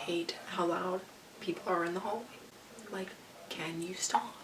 hate how loud people are in the hallway. Like, can you stop?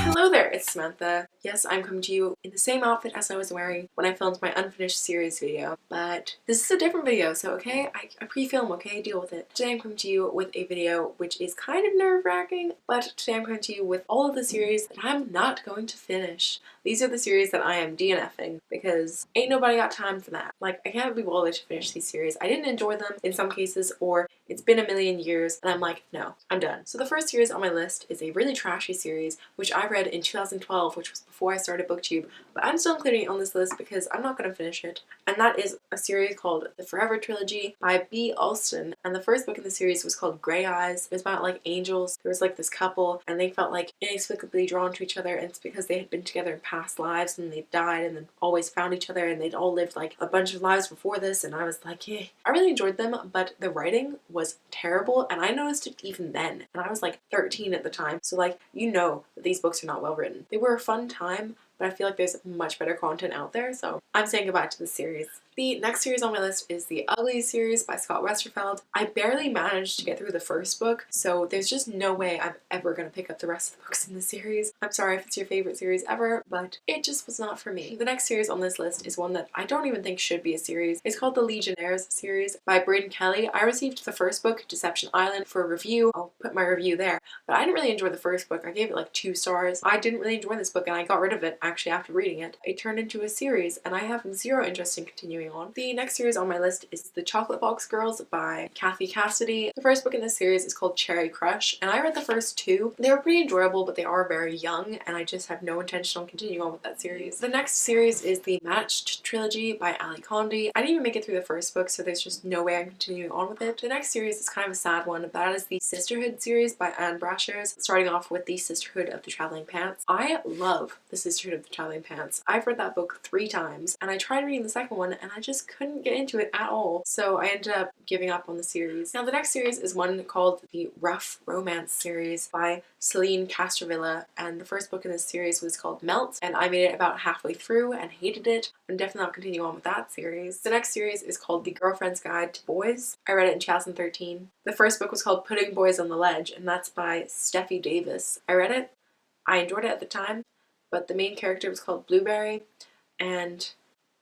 Hello there, it's Samantha. Yes, I'm coming to you in the same outfit as I was wearing when I filmed my unfinished series video, but this is a different video, so okay, I pre-film, okay, deal with it. Today I'm coming to you with a video which is kind of nerve-wracking, but today I'm coming to you with all of the series that I'm not going to finish. These are the series that I am DNFing because ain't nobody got time for that. Like, I can't be bothered to finish these series. I didn't enjoy them in some cases, or it's been a million years, and I'm like, no, I'm done. So the first series on my list is a really trashy series, which I read in 2012, which was before I started BookTube, but I'm still including it on this list because I'm not going to finish it. And that is a series called The Forever Trilogy by B. Alston. And the first book in the series was called Grey Eyes. It was about like angels. There was like this couple and they felt like inexplicably drawn to each other, and it's because they had been together in past lives and they died and then always found each other, and they'd all lived like a bunch of lives before this, and I was like, yeah. I really enjoyed them, but the writing was terrible, and I noticed it even then, and I was like 13 at the time, so like, you know that these books are not well written. They were a fun time, but I feel like there's much better content out there, so I'm saying goodbye to the series. The next series on my list is the Ugly series by Scott Westerfeld. I barely managed to get through the first book, so there's just no way I'm ever going to pick up the rest of the books in the series. I'm sorry if it's your favorite series ever, but it just was not for me. The next series on this list is one that I don't even think should be a series. It's called the Legionnaires series by Braden Kelly. I received the first book, Deception Island, for a review. I'll put my review there, but I didn't really enjoy the first book. I gave it like 2 stars. I didn't really enjoy this book and I got rid of it actually after reading it. It turned into a series and I have zero interest in continuing on. The next series on my list is The Chocolate Box Girls by Kathy Cassidy. The first book in this series is called Cherry Crush, and I read the first 2. They were pretty enjoyable, but they are very young, and I just have no intention on continuing on with that series. The next series is the Matched Trilogy by Ali Condi. I didn't even make it through the first book, so there's just no way I'm continuing on with it. The next series is kind of a sad one, but that is the Sisterhood series by Anne Brashers, starting off with the Sisterhood of the Traveling Pants. I love the Sisterhood of the Traveling Pants. I've read that book 3 times, and I tried reading the second one, and I just couldn't get into it at all, so I ended up giving up on the series. Now the next series is one called the Rough Romance series by Celine Castrovilla, and the first book in this series was called Melt, and I made it about halfway through and hated it. I'm definitely not continuing on with that series. The next series is called The Girlfriend's Guide to Boys. I read it in 2013. The first book was called Putting Boys on the Ledge, and that's by Steffi Davis. I read it, I enjoyed it at the time, but the main character was called Blueberry, and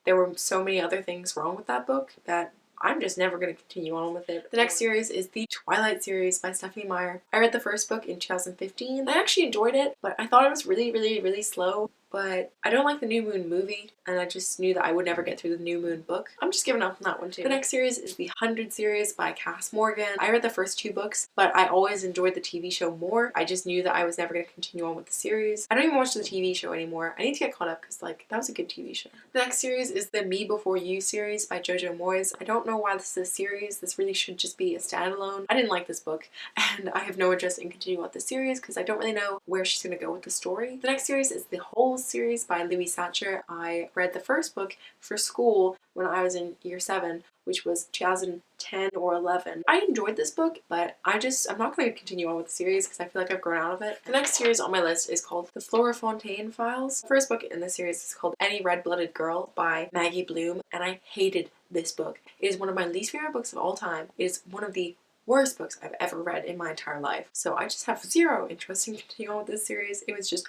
there were so many other things wrong with that book that I'm just never going to continue on with it. The next series is the Twilight series by Stephanie Meyer. I read the first book in 2015. I actually enjoyed it, but I thought it was really slow. But I don't like the New Moon movie, and I just knew that I would never get through the New Moon book. I'm just giving up on that one too. The next series is the 100 series by Cass Morgan. I read the first 2 books, but I always enjoyed the TV show more. I just knew that I was never going to continue on with the series. I don't even watch the TV show anymore. I need to get caught up because like that was a good TV show. The next series is the Me Before You series by Jojo Moyes. I don't know why this is a series. This really should just be a standalone. I didn't like this book, and I have no interest in continuing with the series because I don't really know where she's going to go with the story. The next series is the Whole series by Louis Satcher. I read the first book for school when I was in year 7, which was 2010 or 11. I enjoyed this book, but I'm not going to continue on with the series because I feel like I've grown out of it. The next series on my list is called The Flora Fontaine Files. The first book in the series is called Any Red-Blooded Girl by Maggie Bloom, and I hated this book. It is one of my least favorite books of all time. It is one of the worst books I've ever read in my entire life. So I just have zero interest in continuing on with this series. It was just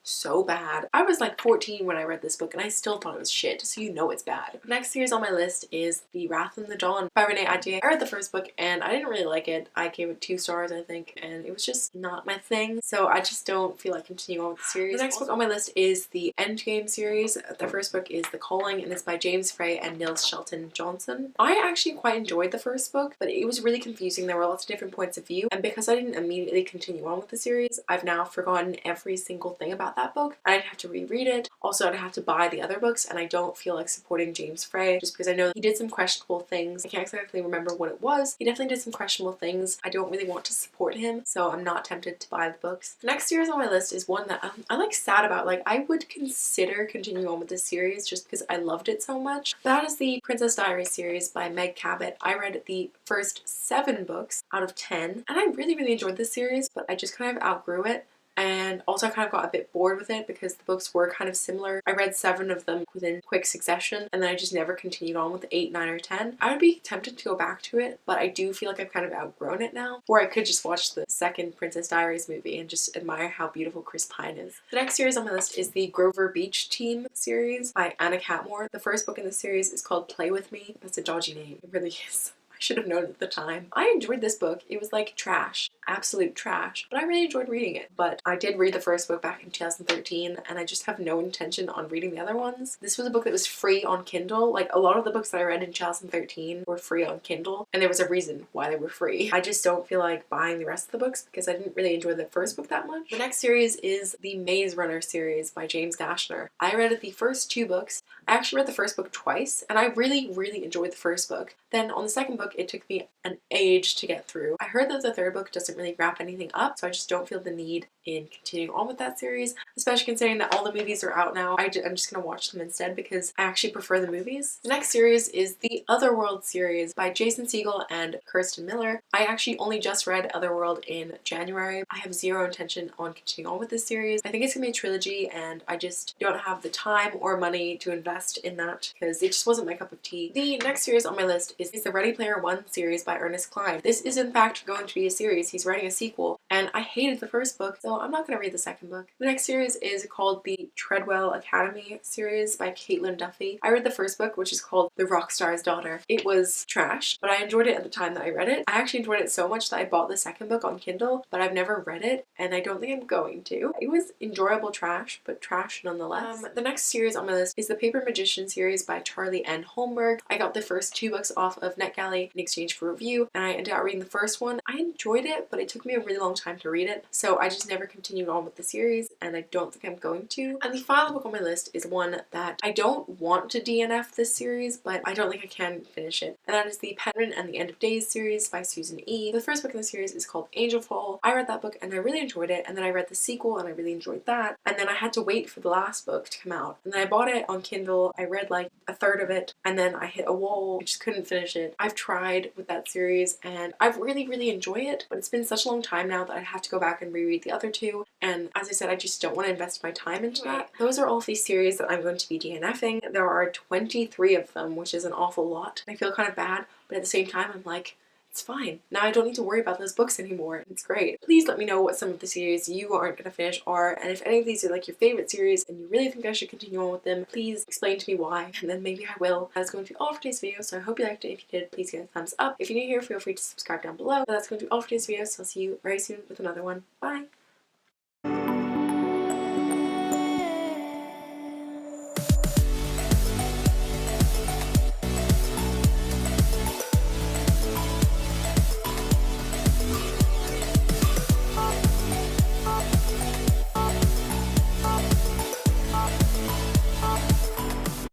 so bad. I was like 14 when I read this book and I still thought it was shit, so you know it's bad. The next series on my list is The Wrath and the Dawn by Renee Ahdieh. I read the first book and I didn't really like it. I gave it 2 stars, I think, and it was just not my thing, so I just don't feel like continuing on with the series. The next book on my list is the Endgame series. The first book is The Calling, and it's by James Frey and Nils Shelton Johnson. I actually quite enjoyed the first book, but it was really confusing. There were lots of different points of view, and because I didn't immediately continue on with the series, I've now forgotten every single thing about that book. I'd have to reread it. Also, I'd have to buy the other books, and I don't feel like supporting James Frey just because I know he did some questionable things. I can't exactly remember what it was. He definitely did some questionable things. I don't really want to support him, so I'm not tempted to buy the books. The next series on my list is one that I'm like sad about. Like, I would consider continuing on with this series just because I loved it so much. That is the Princess Diaries series by Meg Cabot. I read the first 7 books out of 10, and I really enjoyed this series, but I just kind of outgrew it. and also I kind of got a bit bored with it because the books were kind of similar. I read 7 of them within quick succession and then I just never continued on with 8, 9, or 10. I would be tempted to go back to it, but I do feel like I've kind of outgrown it now. Or I could just watch the second Princess Diaries movie and just admire how beautiful Chris Pine is. The next series on my list is the Grover Beach Team series by Anna Catmore. The first book in the series is called Play With Me. That's a dodgy name. It really is. I should have known at the time. I enjoyed this book. It was like trash, absolute trash, but I really enjoyed reading it. But I did read the first book back in 2013 and I just have no intention on reading the other ones. This was a book that was free on Kindle. Like a lot of the books that I read in 2013 were free on Kindle and there was a reason why they were free. I just don't feel like buying the rest of the books because I didn't really enjoy the first book that much. The next series is the Maze Runner series by James Dashner. I read the first 2 books. I actually read the first book twice and I really enjoyed the first book. Then on the second book it took me an age to get through. I heard that the third book doesn't really wrap anything up, so I just don't feel the need in continuing on with that series, especially considering that all the movies are out now. I'm just gonna watch them instead because I actually prefer the movies. The next series is the Otherworld series by Jason Segel and Kirsten Miller. I actually only just read Otherworld in January. I have zero intention on continuing on with this series. I think it's gonna be a trilogy and I just don't have the time or money to invest in that because it just wasn't my cup of tea. The next series on my list is the Ready Player One series by Ernest Cline. This is in fact going to be a series. He's writing a sequel and I hated the first book, so I'm not going to read the second book. The next series is called the Treadwell Academy series by Caitlin Duffy. I read the first book, which is called The Rockstar's Daughter. It was trash, but I enjoyed it at the time that I read it. I actually enjoyed it so much that I bought the second book on Kindle, but I've never read it and I don't think I'm going to. It was enjoyable trash, but trash nonetheless. The next series on my list is the Paper Magician series by Charlie N. Holmberg. I got the first 2 books off of NetGalley in exchange for review and I ended up reading the first one. I enjoyed it, but it took me a really long time to read it, so I just never continued on with the series and I don't think I'm going to. And the final book on my list is one that I don't want to DNF this series, but I don't think I can finish it, and that is the Penguin and the End of Days series by Susan E. The first book in the series is called Angel Fall. I read that book and I really enjoyed it, and then I read the sequel and I really enjoyed that, and then I had to wait for the last book to come out, and then I bought it on Kindle. I read like a third of it and then I hit a wall. I just couldn't finish it. I've tried with that series and I've really enjoyed it, but it's been such a long time now that I have to go back and reread the other 2, and as I said, I just don't want to invest my time into that. Those are all of these series that I'm going to be DNFing. There are 23 of them, which is an awful lot. I feel kind of bad, but at the same time I'm like, it's fine. Now I don't need to worry about those books anymore. It's great. Please let me know what some of the series you aren't going to finish are, and if any of these are like your favorite series and you really think I should continue on with them, please explain to me why, and then maybe I will. That's going to be all for today's video, so I hope you liked it. If you did, please give it a thumbs up. If you're new here, feel free to subscribe down below. But that's going to be all for today's video, so I'll see you very soon with another one. Bye!